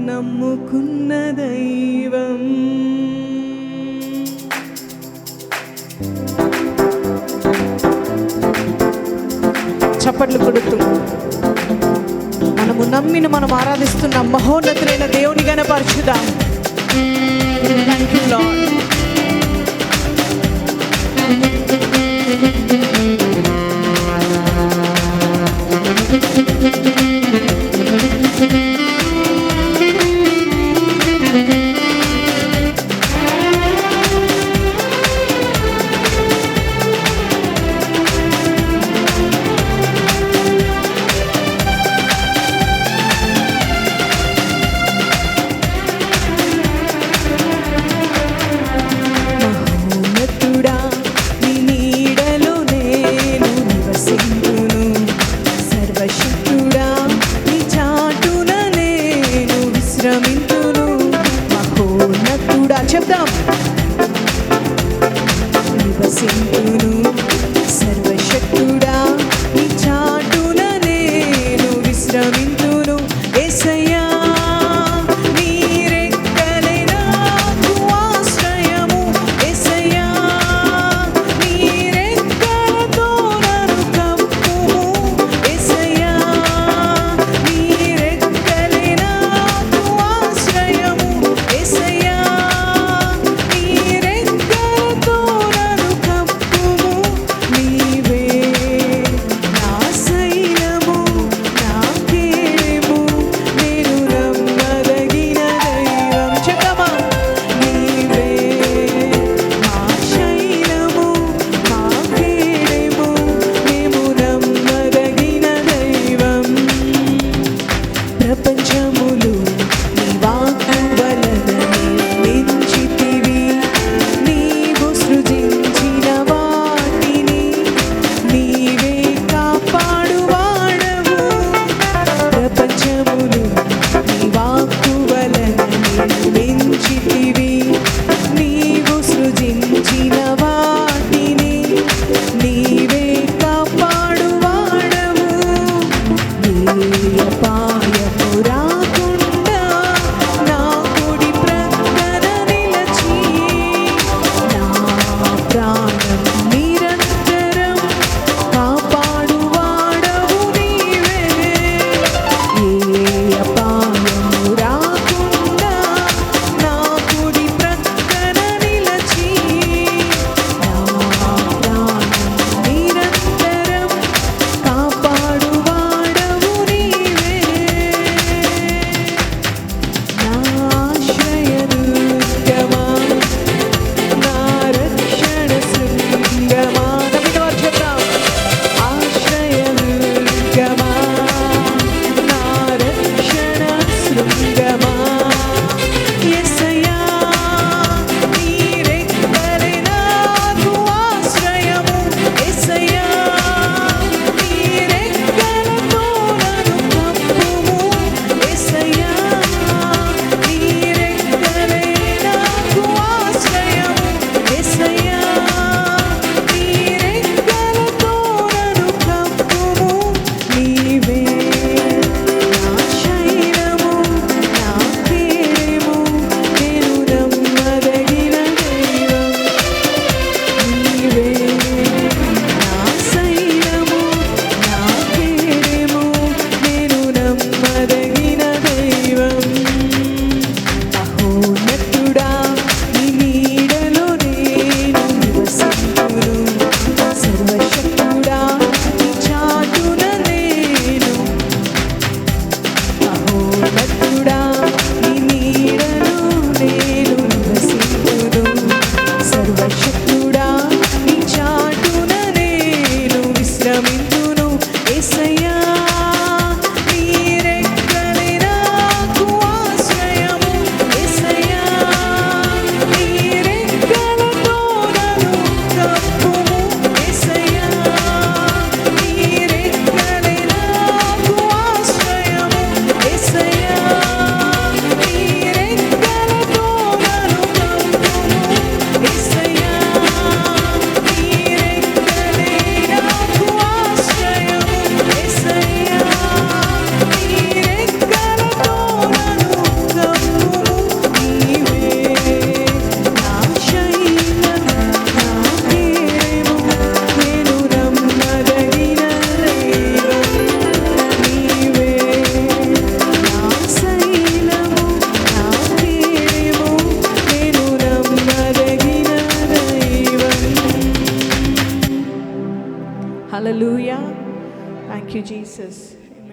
నమ్ముకున్న దైవం. చప్పట్లు కొడుతూ మనము నమ్మిన మనం ఆరాధిస్తున్న మహోన్నతులైన దేవుని గణపరచుదాం. Thank you lord. చెప్దాం. నివసింతును సర్వశక్తుడా నీ చాటున నేను విశ్రమింతును. యేసయ్యా నీ రెక్కలే నాకు ఆశ్రయము. యేసయ్యా నీ రెక్కలతో నన్ను కప్పుము. యేసయ్యా నీ రెక్కలే నాకు ఆశ్రయము. యేసయ్యా ప్రపంచములు నీ వాక్కు వలన నిర్మించితివి. నీవు సృజించిన వాటిని నీవే కాపాడువాడవు. ప్రపంచములు నీ వాక్కు వలన నిర్మించితివి. నీవు సృజించిన వాటిని నీవే కాపాడువాడవు. రాకుండా నా కుడి ప్రక్కన నిలచి నా ప్రాణం నిరంతరం కాపాడువాడవు నీవే. ఏ అపాయము రాకుండా నా కుడి ప్రక్కన నిలచి నా ప్రాణం నిరంతరం కాపాడువాడవు నీవే. ఆశ్రయదుర్గమా నా రక్షణ శృంగమా. నమ్మిన వారు చెప్తాం. ఆశ్రయదుర్గమా నా రక్షణ శృంగమా. యేసయ్యా నీ రెక్కలే నాకు ఆశ్రయము. యేసయ్యా నీ రెక్కలతో నన్ను కప్పుము. యేసయ్యా నీ రెక్కలే నాకు ఆశ్రయము. యేసయ్యా నీ రెక్కలతో నన్ను కప్పుము. నీవే నా శైలము నా కేడెము నేను నమ్మదగిన దైవం. నీవే నా శైలము నా కేడెము నేను నమ్మదగిన దైవం. మహోన్నతుడా నీ నీడలో నేను నివసింతును. సర్వశక్తుడా నీ చాటున నేను మహోన్నతుడా